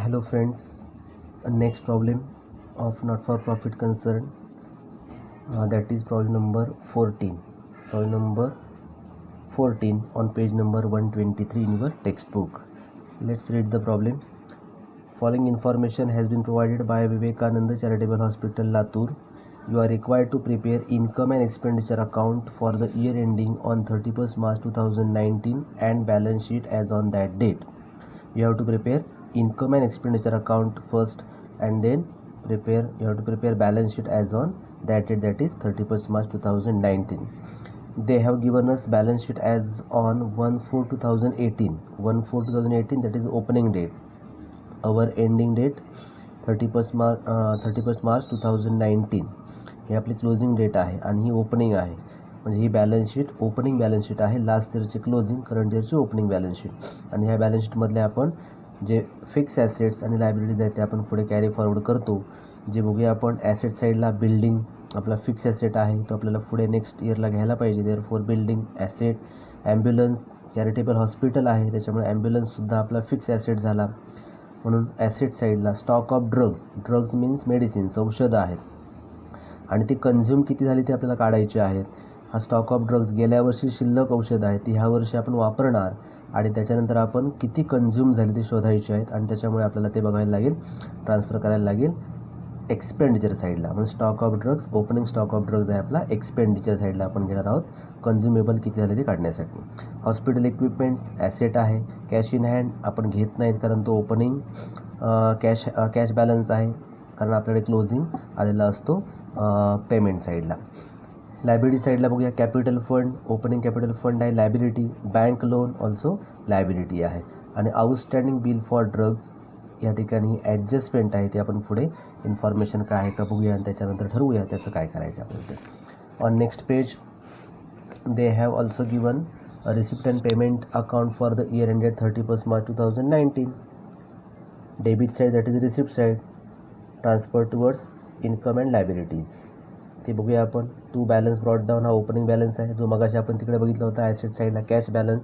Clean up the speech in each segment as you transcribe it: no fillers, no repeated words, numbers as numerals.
Hello friends, next problem of not-for-profit concern, that is problem number 14. Problem number 14 on page number 123 in your textbook. Let's read the problem. Following information has been provided by Vivekananda Charitable Hospital, Latur. You are required to prepare income and expenditure account for the year ending on 31st March 2019 and balance sheet as on that date. You have to prepare income and expenditure account first, and then you have to prepare balance sheet as on that date, that is 31st March 2019. They have given us balance sheet as on 1/4/2018. 1/4/2018, that is opening date. Our ending date 31st March 2019. ही आपली closing date आहे आणि ही opening आहे. म्हणजे ही balance sheet opening balance sheet आहे. Last इयरची closing, current इयरची opening balance sheet. आणि ह्या बॅलन्स शीटमधले आपण जे फिक्स ॲसेट्स आणि लायबिलिटीज आहेत ते आपण पुढे कॅरी फॉरवर्ड करतो. जे बघूया आपण ॲसेट साईडला बिल्डिंग आपला फिक्स ॲसेट आहे, तो आपल्याला पुढे नेक्स्ट इयरला घ्यायला पाहिजे. Therefore building asset. Ambulance charitable hospital आहे, त्याच्यामुळे ॲम्ब्युलन्ससुद्धा आपला फिक्स ॲसेट झाला. म्हणून ॲसेट साईडला stock of drugs means medicines, औषधं आहेत आणि ती कन्झ्युम किती झाली ते आपल्याला काढायचे आहेत. हा स्टॉक ऑफ ड्रग्ज गेल्या वर्षी शिल्लक औषधं आहेत, ती ह्या वर्षी आपण वापरणार आणि त्याच्यानंतर आपण किती कन्झ्युम झाली ते शोधायचे आहेत आणि त्याच्यामुळे आपल्याला ते बघायला लागेल, ट्रान्सफर करायला लागेल एक्सपेंडिचर साईडला. म्हणजे stock of drugs, opening stock of drugs आहे आपला, एक्सपेंडिचर साईडला आपण घेणार आहोत कन्झ्युमेबल किती झाले ते काढण्यासाठी. हॉस्पिटल इक्विपमेंट्स ॲसेट आहे. कॅश इन हँड आपण घेत नाहीत कारण तो ओपनिंग कॅश बॅलन्स आहे, कारण आपल्याकडे क्लोजिंग आलेला असतो पेमेंट साईडला. लायबिलिटी साईडला बघूया, capital fund, opening capital fund आहे, liability. Bank loan also liability आहे. आणि आउटस्टँडिंग बिल फॉर ड्रग्ज या ठिकाणी ॲडजस्टमेंट आहे, ते आपण पुढे इन्फॉर्मेशन काय आहे का बघूया आणि त्याच्यानंतर ठरवूया त्याचं काय करायचं आपल्याला ते. On next page they have also given a receipt and payment account for the year ended 31st March 2019. Debit side, that is receipt side, transfer towards income and liabilities. ते बघूया आपण. टू बॅलन्स ब्रॉट डाऊन हा opening balance आहे, जो मगाशी आपण तिकडे बघितला होता ॲसेट साईडला कॅश बॅलन्स.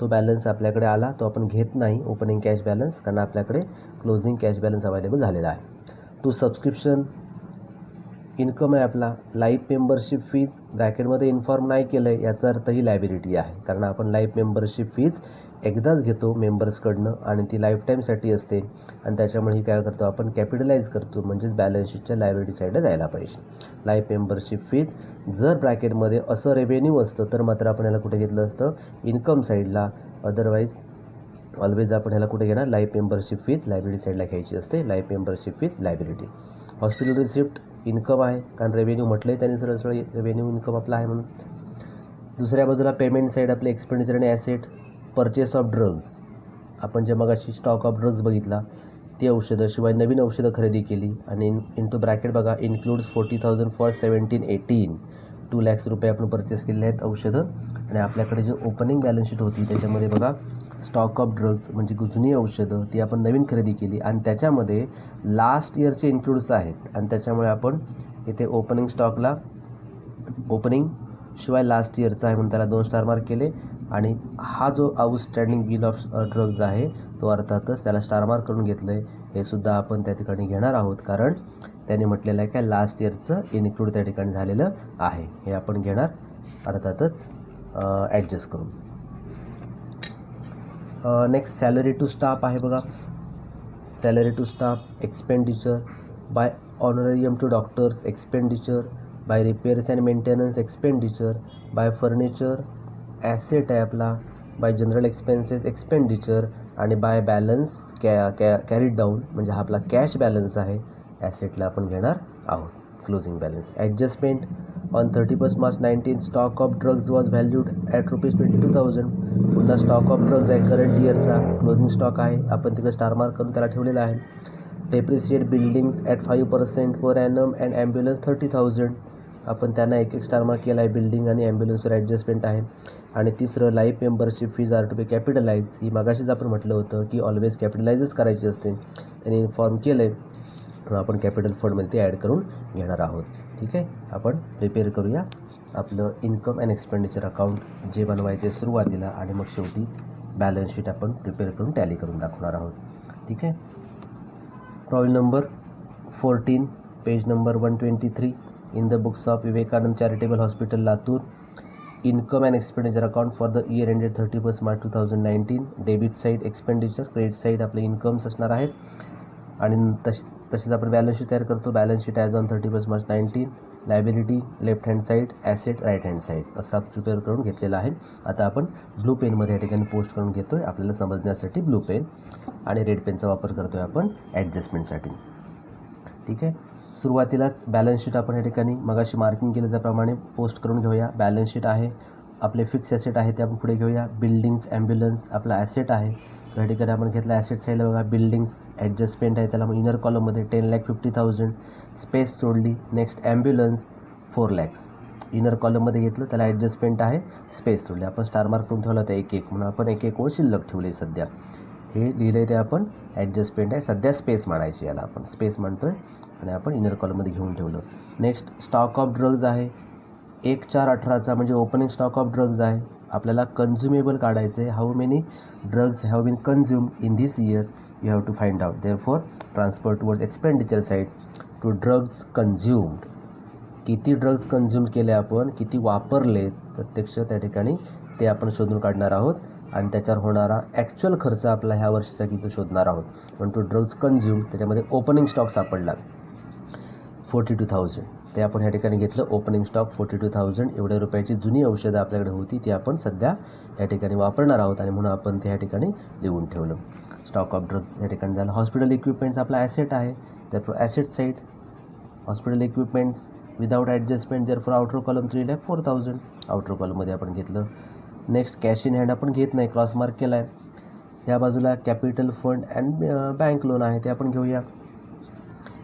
तो बॅलन्स आपल्याकडे आला, तो आपण घेत नाही ओपनिंग कॅश बॅलन्स, कारण आपल्याकडे क्लोजिंग कॅश बॅलन्स अवेलेबल झालेला आहे. टू सबस्क्रिप्शन इन्कम आहे आपला. लाईफ मेंबरशिप फीज ब्रॅकेटमध्ये इन्फॉर्म नाही केलं आहे, याचा अर्थ ही लायबिलिटी आहे, कारण आपण लाईफ मेंबरशिप फीज एकदाच घेतो मेंबर्सकडनं आणि ती लाईफ टाईमसाठी असते आणि त्याच्यामुळे ही काय करतो आपण कॅपिटलाइज करतो, म्हणजेच बॅलन्स शीटच्या लायबिलिटी साईडला जायला पाहिजे. लाईफ मेंबरशिप फीज जर ब्रॅकेटमध्ये असं रेव्हेन्यू असतं तर मात्र आपण ह्याला कुठे घेतलं असतं, इन्कम साईडला. अदरवाईज ऑलवेज आपण ह्याला कुठे घेणार, लाईफ मेंबरशिप फीज लायबिलिटी साईडला घ्यायची असते. Life membership fees liability. Hospital receipt income आहे, कारण रेव्हेन्यू म्हटलं आहे त्यांनी सरळ सरळ रेव्हेन्यू इन्कम आपला आहे म्हणून. दुसऱ्या बाजूला पेमेंट साईड आपले एक्सपेंडिचर आणि ॲसेट. परचेस ऑफ ड्रग्ज, आपण जे मगाशी स्टॉक ऑफ ड्रग्ज बघितला ते औषधं, शिवाय नवीन औषधं खरेदी केली आणि इंटू ब्रॅकेट बघा, इन्क्लूड्स 40,000 फॉर 17-18. 2 लाख रुपये आपण परचेस केलेले आहेत औषधं. आणि आपल्याकडे जे ओपनिंग बॅलन्स शीट होती त्याच्यामध्ये बघा स्टॉक ऑफ ड्रग्ज म्हणजे जुनी औषधं ती आपण नवीन खरेदी केली आणि त्याच्यामध्ये लास्ट इयरचे इन्क्लूड्स आहेत आणि त्याच्यामुळे आपण इथे ओपनिंग स्टॉकला ओपनिंग शिवाय लास्ट इयरचा आहे म्हणून त्याला 2 स्टार मार्क केले. आणि हा जो आउटस्टँडिंग बिल ऑफ ड्रग्ज आहे तो अर्थातच त्याला स्टार मार्क करून घेतलं आहे. हे सुद्धा आपण त्या ठिकाणी घेणार आहोत, कारण त्याने म्हटलेलं आहे काय लास्ट इयरचं इन्क्लूड त्या ठिकाणी झालेलं आहे. हे आपण घेणार अर्थातच ॲडजस्ट करून. नेक्स्ट सॅलरी टू स्टाफ आहे बघा. Salary to staff expenditure by honorarium to doctors expenditure, by repairs and maintenance expenditure, by furniture asset आहे आपला, बाय जनरल एक्सपेन्सेस एक्सपेंडिचर आणि बाय बॅलन्स कॅरीड डाऊन म्हणजे हा आपला कॅश बॅलन्स आहे, ॲसेटला आपण घेणार आहोत closing balance. Adjustment on 31st March 19 stock of drugs was valued at ₹22,000. पुन्हा स्टॉक ऑफ ड्रग्ज आहे करंट इयरचा, क्लोजिंग स्टॉक आहे, आपण तिकडे स्टार मार्क करून त्याला ठेवलेला आहे. Depreciate buildings at 5% per annum and ambulance 30,000. आपण त्यांना एक स्टार मार्क केला आहे. बिल्डिंग आणि ॲम्ब्युलन्सवर ॲडजस्टमेंट आहे. आणि तिसरं life membership fees are to be capitalise. ही मागाशीच आपण म्हटलं होतं की ऑलवेज कॅपिटलाइजच करायची असते, त्यांनी इन्फॉर्म केलं आहे, आपण कॅपिटल फंडमध्ये ते ॲड करून घेणार आहोत. ठीक आहे, आपण प्रिपेअर करूया आपलं इन्कम अँड एक्सपेंडिचर अकाउंट जे बनवायचे सुरुवातीला आणि मग शेवटी बॅलन्स शीट आपण प्रिपेअर करून टॅली करून दाखवणार आहोत. ठीक आहे. Problem number 14, page number 123 in the books of Vivekanand Charitable Hospital, Latur. Income and expenditure account for the year ended 31st March 2019. Debit side expenditure, credit side आपले incomes असणार आहेत. आणि तसेच आपण बॅलन्स शीट तयार करतो. Balance sheet as on 31st March 19. Liability left hand side, asset right hand side असा prepare करून घेतलेला आहे. आता आपण ब्लू पेनमध्ये या ठिकाणी पोस्ट करून घेतो आहे आपल्याला समजण्यासाठी. ब्लू पेन आणि रेड पेनचा वापर करतो आहे आपण ॲडजस्टमेंटसाठी. ठीक आहे. सुरुवातीलाच बॅलन्स शीट आपण या ठिकाणी मगाशी मार्किंग केलं त्याप्रमाणे पोस्ट करून घेऊया. बॅलन्स शीट आहे, आपले फिक्स ॲसेट आहे ते आपण पुढे घेऊया. बिल्डिंग्स, ॲम्ब्युलन्स आपला ॲसेट आहे, या ठिकाणी आपण घेतला ॲसेट साईडला बघा. बिल्डिंग्स ॲडजस्टमेंट आहे, त्याला मग इनर कॉलममध्ये 10,50,000 स्पेस सोडली. नेक्स्ट ॲम्ब्युलन्स 4 lakhs इनर कॉलममध्ये घेतलं, त्याला ॲडजस्टमेंट आहे, स्पेस सोडली. आपण स्टार मार्क करून ठेवला होता एक म्हणून आपण एक ओळ शिल्लक ठेवले. सध्या हे लिहिलं ते आपण ॲडजस्टमेंट आहे, सध्या स्पेस म्हणायची, याला आपण स्पेस म्हणतो आहे आणि आपण इनर कॉलममध्ये घेऊन ठेवलं. नेक्स्ट स्टॉक ऑफ ड्रग्ज आहे 1/4/18 म्हणजे ओपनिंग स्टॉक ऑफ ड्रग्ज आहे. आपल्याला कन्झ्युमेबल काढायचं आहे. How many drugs have been consumed in this year you have to find out. Therefore transfer towards expenditure side to drugs consumed. किती drugs consume केले आपण, किती वापरले प्रत्यक्ष त्या ठिकाणी ते आपण शोधून काढणार आहोत आणि त्याच्यावर होणारा ॲक्च्युअल खर्च आपला ह्या वर्षीचा किती शोधणार आहोत. पण टू ड्रग्ज कन्झ्युम त्याच्यामध्ये ओपनिंग स्टॉक सापडला 42,000 ते आपण ह्या ठिकाणी घेतलं. ओपनिंग स्टॉक 42,000 एवढ्या रुपयाची जुनी औषधं आपल्याकडे होती ती आपण सध्या या ठिकाणी वापरणार आहोत आणि म्हणून आपण ते ह्या ठिकाणी लिहून ठेवलं. स्टॉक ऑफ ड्रग्ज या ठिकाणी झालं. हॉस्पिटल इक्विपमेंट्स आपला ॲसेट आहे, तर asset side hospital equipments without adjustment, therefore outer column 3,04,000 outer कॉलममध्ये आपण घेतलं. नेक्स्ट कॅश इन हँड आपण घेत नाही, क्रॉस मार्क केला आहे. त्या बाजूला capital fund and bank loan आहे ते आपण घेऊया.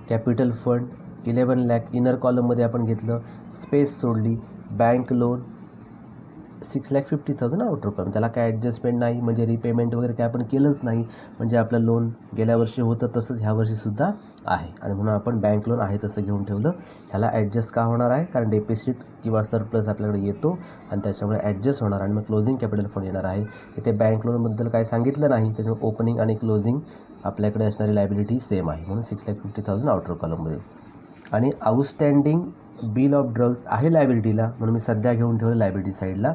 कॅपिटल फंड 11 lakh इनर कॉलममध्ये आपण घेतलं, स्पेस सोडली. बँक लोन 6,50,000 आउटर कॉलम, त्याला काय ॲडजस्टमेंट नाही म्हणजे रिपेमेंट वगैरे काय आपण केलंच नाही, म्हणजे आपलं लोन गेल्या वर्षी होतं तसंच ह्या वर्षीसुद्धा आहे आणि म्हणून आपण बँक लोन आहे तसं घेऊन ठेवलं. ह्याला ॲडजस्ट का होणार आहे, कारण डेपिसिट किंवा सरप्लस आपल्याकडे येतो आणि त्याच्यामुळे ॲडजस्ट होणार आणि मग क्लोजिंग कॅपिटल फंड येणार आहे. इथे बँक लोनबद्दल काय सांगितलं नाही, त्याच्यामुळे ओपनिंग आणि क्लोजिंग आपल्याकडे असणारी लायबिलिटी सेम आहे म्हणून 6,50,000 आउटर कॉलममध्ये. आणि आउटस्टँडिंग बिल ऑफ ड्रग्ज आहे लायबिलिटीला म्हणून मी सध्या घेऊन ठेवलं लायबिलिटी साईडला.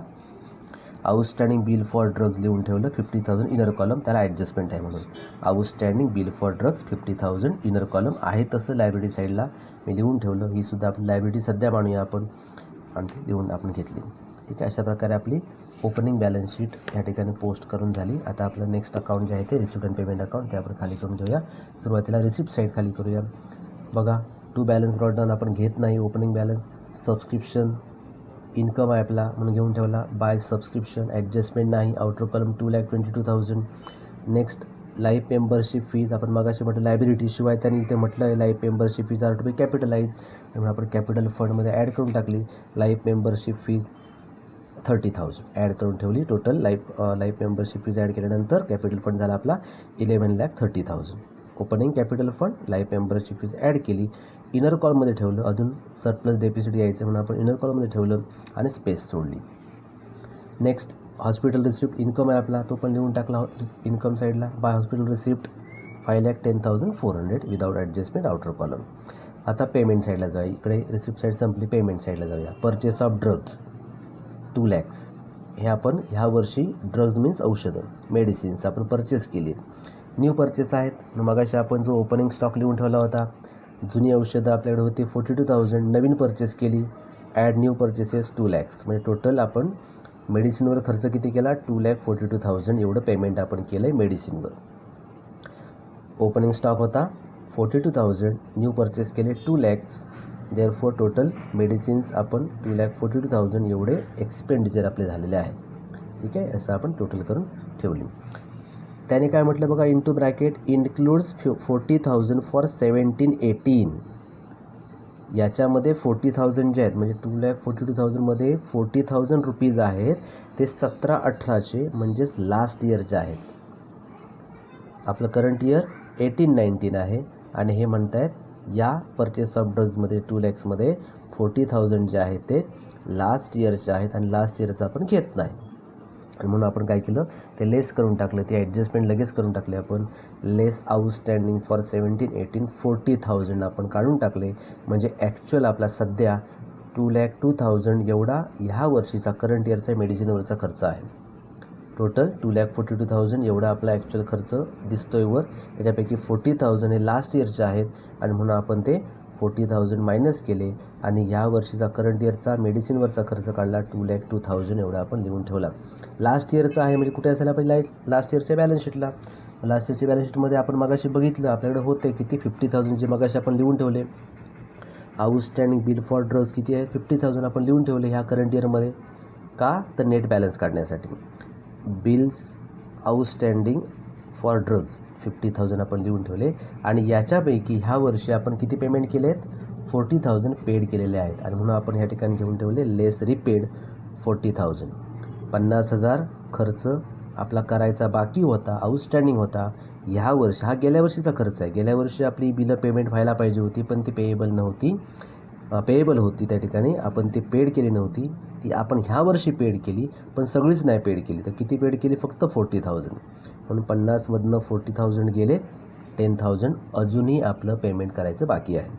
आउटस्टँडिंग बिल फॉर ड्रग्ज लिहून ठेवलं 50,000 इनर कॉलम, त्याला ॲडजस्टमेंट आहे म्हणून. Outstanding bill for drugs 50,000 inner column आहे तसं लायबिलिटी साईडला मी लिहून ठेवलं. ही सुद्धा आपली लायबिलिटी सध्या मानूया आपण आणि लिहून आपण घेतली. ठीक आहे. अशा प्रकारे आपली ओपनिंग बॅलन्स शीट या ठिकाणी पोस्ट करून झाली. आता आपलं नेक्स्ट अकाउंट जे आहे ते रिसिप्ट अँड पेमेंट अकाउंट ते आपण खाली करून घेऊया. सुरुवातीला रिसिप्ट साईड खाली करूया. बघा टू बॅलन्स ब्रॉट डाऊन आपण घेत नाही. ओपनिंग बॅलन्स सबस्क्रिप्शन इन्कम आहे आपला म्हणून घेऊन ठेवला. बाय सबस्क्रिप्शन ॲडजस्टमेंट नाही, outer column 2,22,000. Next life membership fees आपण मगाशी म्हटलं लायबिलिटी शिवाय त्यांनी इथे म्हटलं आहे life membership fees are to be capitalise, त्यामुळे आपण कॅपिटल फंडमध्ये ॲड करून टाकली. लाईफ मेंबरशिप फीज 30,000 ॲड करून ठेवली. Total life membership fees add केल्यानंतर कॅपिटल फंड झाला आपला 11,30,000. Opening capital fund life membership fees add केली, इनर कॉलममध्ये ठेवलं. अजून सरप्लस डेपिसिट यायचं म्हणून आपण इनर कॉलममध्ये ठेवलं आणि स्पेस सोडली. नेक्स्ट हॉस्पिटल रिसिप्ट इन्कम आहे आपला, तो पण लिहून टाकला इन्कम साईडला. Bye hospital receipt 5,10,400 without adjustment outer column. आता पेमेंट साईडला जाऊया. इकडे रिसिप्ट साईड संपली, पेमेंट साईडला जाऊया. परचेस ऑफ ड्रग्ज 2 lakhs हे आपण ह्या वर्षी ड्रग्ज मीन्स औषधं मेडिसिन्स आपण परचेस केलीत. न्यू परचेस आहेत. मगाशी आपण जो ओपनिंग स्टॉक लिहून ठेवला होता, जुनी औषधं आपल्याकडे होती 42,000 नवीन परचेस केली. ॲड न्यू परचेसेस 2 lakhs म्हणजे टोटल आपण मेडिसिनवर खर्च किती केला 2,42,000 एवढं पेमेंट आपण केलं आहे मेडिसिनवर. ओपनिंग स्टॉक होता 42,000, न्यू परचेस केले 2 lakhs, देअरफॉर टोटल मेडिसिन्स आपण 2,42,000 एवढे एक्सपेंडिचर आपले झालेले आहे. ठीक आहे. असं आपण टोटल करून ठेवली. त्याने काय म्हटलं बघा, इंटू ब्रॅकेट इन्क्लूड्स 40,000 फॉर 17-18. याच्यामध्ये 40,000 जे आहेत म्हणजे 2,42,000मध्ये 40,000 रुपीज आहेत ते 17-18चे म्हणजेच लास्ट इयरचे आहेत. आपलं करंट इयर 18-19 आहे आणि हे म्हणत आहेत या परचेस ऑफ ड्रग्जमध्ये 2 lakhsमध्ये 40,000 जे आहेत ते लास्ट इयरचे आहेत आणि लास्ट इयरचं आपण घेत नाही. आणि म्हणून आपण काय केलं, ते लेस करून टाकलं, ते ॲडजस्टमेंट लगेच करून टाकले आपण. लेस आउटस्टँडिंग फॉर 17, 18, 40,000 आपण काढून टाकले. म्हणजे ॲक्च्युअल आपला सध्या 2,02,000 एवढा ह्या वर्षीचा करंट इयरचा मेडिसिनवरचा खर्च आहे. टोटल 2,42,000 एवढा आपला ॲक्च्युअल खर्च दिसतोय वर. त्याच्यापैकी 40,000 हे लास्ट इयरचे आहेत आणि म्हणून आपण ते 40,000 मायनस केले आणि ह्या वर्षीचा करंट इयरचा मेडिसिनवरचा खर्च काढला. 2,02,000 एवढा आपण लिहून ठेवला. लास्ट इयरचा आहे म्हणजे कुठे असायला पाहिजे, लास्ट इयरच्या बॅलन्स शीटला. लास्ट इयरच्या बॅलन्स शीटमध्ये आपण मगाशी बघितलं आपल्याकडे होते किती 50,000 जे मगाशी आपण लिहून ठेवले. आउटस्टँडिंग बिल फॉर ड्रग्स किती आहे, 50,000 आपण लिहून ठेवले ह्या करंट इयरमध्ये. का तर नेट बॅलन्स काढण्यासाठी. बिल्स आउटस्टँडिंग फॉर ड्रग्स 50,000 आपण लिहून ठेवले आणि याच्यापैकी ह्या वर्षी आपण किती पेमेंट केले आहेत, 40,000 पेड केलेले आहेत आणि म्हणून आपण ह्या ठिकाणी घेऊन ठेवले लेस रिपेड 40,000. 50,000 खर्च आपला करायचा बाकी होता, आउटस्टँडिंग होता. ह्या वर्षी हा गेल्या वर्षीचा खर्च आहे. गेल्या वर्षी आपली बिलं पेमेंट व्हायला पाहिजे होती पण ती पेएबल होती त्या ठिकाणी आपण ती पेड केली नव्हती. ती आपण ह्या वर्षी पेड केली पण सगळीच नाही पेड केली. तर किती पेड केली, फक्त 40,000. म्हणून 50मधनं 40,000 गेले, 10,000 अजूनही आपलं पेमेंट करायचं बाकी आहे.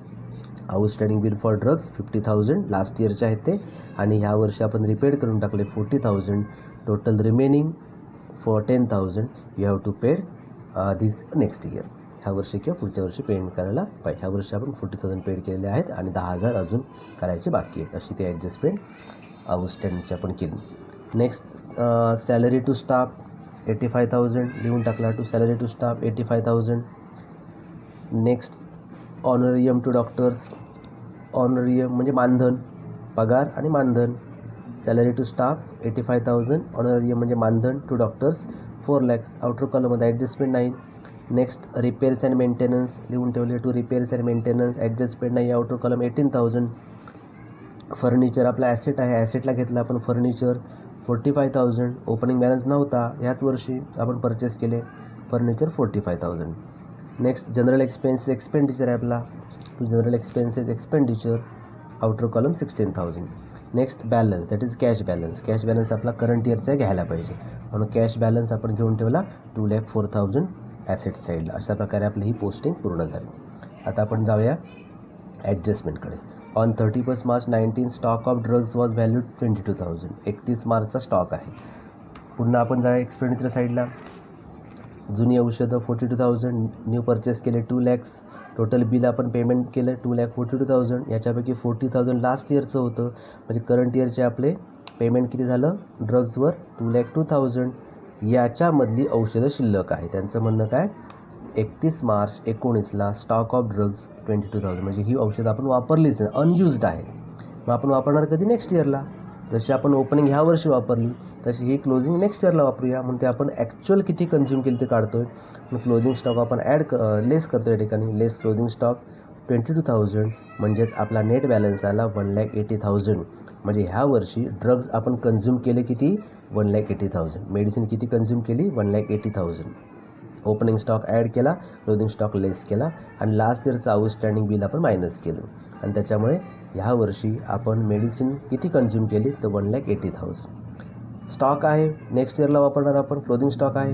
Outstanding bill for drugs 50,000 last इयरचे आहेत ते आणि ह्या वर्षी आपण रिपेड करून टाकले 40,000. Total remaining for 10,000 you have to paid this next year. ह्या वर्षी किंवा पुढच्या वर्षी पेमेंट करायला पाहिजे. ह्या वर्षी आपण 40,000 पेड केलेले आहेत आणि 10,000 अजून करायचे बाकी आहेत. अशी ती ॲडजस्टमेंट आउटस्टँडिंगची आपण केली. नेक्स्ट सॅलरी टू स्टाफ 85,000 लिहून टाकला. To salary to staff 85,000. Next honorarium to doctors. Honorarium म्हणजे मानधन, पगार आणि मानधन. सॅलरी टू स्टाफ 85,000, ऑनरियम म्हणजे मानधन. To doctors 4 lakhs. आउटर कॉलममध्ये ॲडजस्टमेंट नाही. नेक्स्ट रिपेअर्स अँड मेंटेनन्स लिहून ठेवले. To repairs and maintenance adjustment नाही. Outer column 18,000. फर्निचर आपला ॲसेट आहे, ॲसेटला घेतला आपण फर्निचर 45,000. ओपनिंग बॅलन्स नव्हता, ह्याच वर्षी आपण परचेस केले furniture 45,000. Next general expenses expenditure आहे आपला. To general expenses expenditure outer column 16,000. Next balance that is cash balance. Cash balance आपला करंट इयरचा घ्यायला पाहिजे म्हणून कॅश बॅलन्स आपण घेऊन ठेवला 2,04,000 ॲसेट साईडला. अशा प्रकारे आपली ही पोस्टिंग पूर्ण झाली. आता आपण जाऊया ॲडजस्टमेंटकडे. On 31 March 19 stock of drugs was valued 22,000. 31 मार्चचा स्टॉक आहे. पुन्हा आपण जाऊया एक्सपेंडिचर साईडला. जुनी औषधं 42,000, न्यू परचेस केले 2 lakhs. टोटल बिल आपण पेमेंट केलं 2,42,000. याच्यापैकी 40,000 लास्ट इयरचं होतं म्हणजे करंट इयरचे आपले पेमेंट किती झालं ड्रग्सवर 2,02,000. याच्यामधली औषधं शिल्लक आहे. त्यांचं म्हणणं काय, 31 मार्च 19ला स्टॉक ऑफ ड्रग्स 22,000 म्हणजे ही औषधं आपण वापरलीच नाही, अनयुज्ड आहेत. मग आपण वापरणार कधी, नेक्स्ट इयरला. जशी आपण ओपनिंग ह्या वर्षी वापरली तशी ही क्लोजिंग नेक्स्ट इयरला वापरूया. म्हणून ते आपण ॲक्च्युअल किती कन्झ्युम केली ते काढतो आहे. मग क्लोजिंग स्टॉक आपण लेस करतो या ठिकाणी. लेस क्लोजिंग स्टॉक 22,000 म्हणजेच आपला नेट बॅलन्स आला 1,80,000. म्हणजे ह्या वर्षी ड्रग्ज आपण कन्झ्युम केले किती, 1,80,000. मेडिसिन किती कन्झ्युम केली, 1,80,000. ओपनिंग स्टॉक ॲड केला, क्लोजिंग स्टॉक लेस केला आणि लास्ट इयरचं आउटस्टँडिंग बिल आपण मायनस केलं आणि त्याच्यामुळे ह्या वर्षी आपण मेडिसिन किती कन्झ्युम केली तर 1,80,000. स्टॉक आहे नेक्स्ट इयरला वापरणार आपण, क्लोजिंग स्टॉक आहे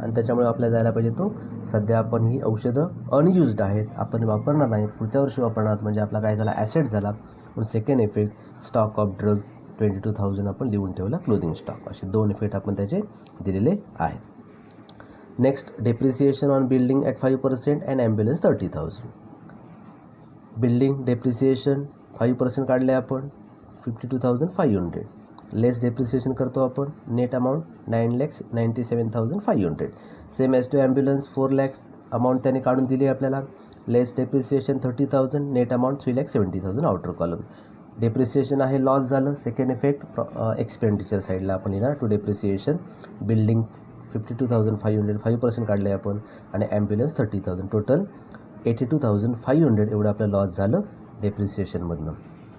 आणि त्याच्यामुळे आपल्याला जायला पाहिजे तो. सध्या आपण ही औषधं अनयुज्ड आहेत, आपण वापरणार नाहीत, पुढच्या वर्षी वापरणार आहोत. म्हणजे आपला काय झाला, ॲसेट झाला. पण second effect stock of drugs 22,000 आपण लिहून ठेवला क्लोजिंग स्टॉक. असे 2 इफेक्ट आपण त्याचे दिलेले आहेत. Next depreciation on building at 5% and ambulance 30,000. Building depreciation 5% काढले आपण 52,500. लेस डेप्रिसिएशन करतो आपण, net amount 9,97,500. Same as to ambulance 4 lakhs amount त्याने काढून दिली आपल्याला. Less depreciation 30,000, net amount 3,70,000 outer column. Depreciation आहे लॉस झालं. सेकंड इफेक्ट एक्सपेंडिचर साईडला आपण येणार. टू डेप्रिसिएशन बिल्डिंग्स 52,500 5% काढले आपण आणि ॲम्ब्युलन्स 30,000. टोटल 82,500 एवढं आपलं लॉस झालं डेप्रिसिएशनमधनं.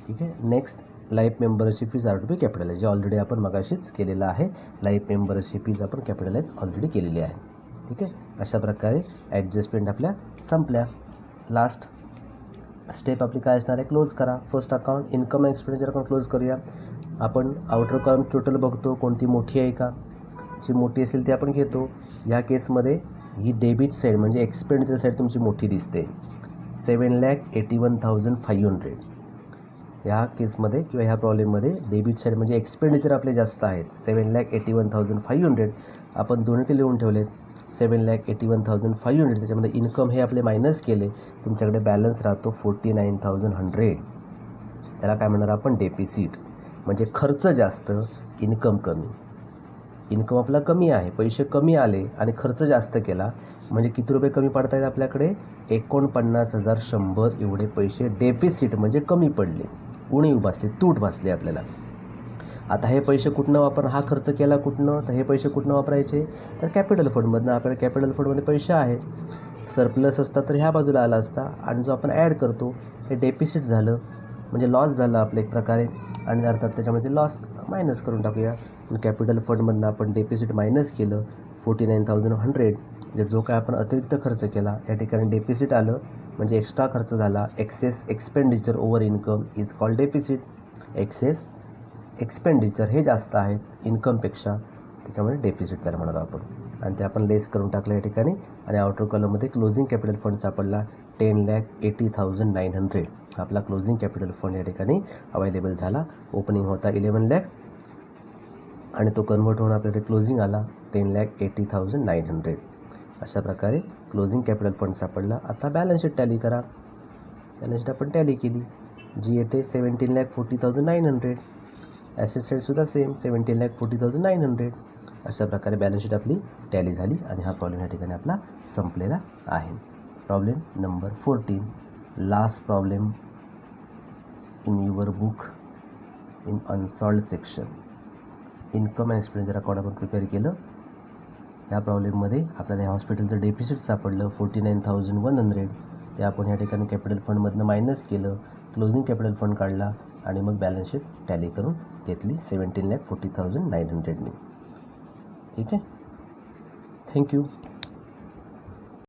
ठीक आहे. नेक्स्ट लाईफ मेंबरची fees are to be capitalise, जे ऑलरेडी आपण मगाशीच केलेलं आहे. लाईफ मेंबरची फीज आपण कॅपिटलाइज ऑलरेडी केलेली आहे. ठीक आहे. अशा प्रकारे ॲडजस्टमेंट आपल्या संपल्या. लास्ट स्टेप आपली काय असणार आहे, क्लोज करा. फर्स्ट अकाउंट इन्कम एक्सपेंडिचर आपण क्लोज करूया. आपण आउटर कॉलम टोटल बघतो कोणती मोठी आहे का, जी मोठी असेल ती आपण घेतो. ह्या केसमध्ये ही डेबिट साईड म्हणजे एक्सपेंडिचर साईड तुमची मोठी दिसते. 7,81,500 ह्या केसमध्ये किंवा ह्या प्रॉब्लेममध्ये डेबिट साईड म्हणजे एक्सपेंडिचर आपले जास्त आहेत. 7,81,500 आपण दोन्ही लिहून ठेवलेत. 7,81,500 त्याच्यामध्ये इन्कम हे आपले मायनस केले, तुमच्याकडे बॅलन्स राहतो 49,100. त्याला काय म्हणणार आपण? डेफिसिट. म्हणजे खर्च जास्त, इन्कम कमी. इन्कम आपला कमी आहे, पैसे कमी आले आणि खर्च जास्त केला म्हणजे किती रुपये कमी पडत आहेत आपल्याकडे? 49,100 एवढे पैसे डेफिसिट म्हणजे कमी पडले, उणीव भासली, तूट भासली आपल्याला. आता हे पैसे कुठनं हा खर्च केला कुठनं? तर हे पैसे कुठनं वापरायचे? तर कॅपिटल फंडमधनं. आपल्याला कॅपिटल फंडमध्ये पैसे आहेत, सरप्लस असतात तर ह्या बाजूला आला असता, आणि जो आपण ॲड करतो हे डेफिसिट झालं म्हणजे लॉस झालं आपलं एक प्रकारे, आणि अर्थात त्याच्यामध्ये लॉस मायनस करून टाकूया. कॅपिटल फंडमधनं आपण डेफिसिट मायनस केलं 49,100, म्हणजे जो काय आपण अतिरिक्त खर्च केला या ठिकाणी डेफिसिट आलं, म्हणजे एक्स्ट्रा खर्च झाला. Excess expenditure over income is called deficit. Excess expenditure हे जास्त आहेत इन्कमपेक्षा, त्याच्यामुळे डेफिसिट त्याला म्हणालो आपण, आणि ते आपण लेस करून टाकलं या ठिकाणी. आणि आउटर कॉलममध्ये क्लोजिंग कॅपिटल फंड सापडला 10,80,900. आपला क्लोजिंग कॅपिटल फंड या ठिकाणी अवेलेबल झाला. ओपनिंग होता 11 लाख आणि तो कन्वर्ट होऊन आपल्याकडे क्लोजिंग आला 10,80,900. अशा प्रकारे क्लोजिंग कॅपिटल फंड सापडला. आता बॅलन्स शीट टॅली करा. बॅलन्स शीट आपण टॅली केली, जी येते 17,40,900. ॲसेट साईडसुद्धा सेम 17,40,900. अशा प्रकारे बॅलन्स शीट आपली टॅली झाली आणि हा प्रॉब्लेम या ठिकाणी आपला संपलेला आहे. Problem number 14, last problem in your book in unsolved section. Income and expenditure account आपण प्रिपेअर केलं. ह्या प्रॉब्लेममध्ये आपल्याला ह्या हॉस्पिटलचं डेफिसिट सापडलं 49,100. ते आपण या ठिकाणी कॅपिटल फंडमधनं मायनस केलं, क्लोजिंग कॅपिटल फंड काढला आणि मग बॅलन्स शीट टॅली करून घेतली 17,40,900. ठीक आहे. थँक्यू.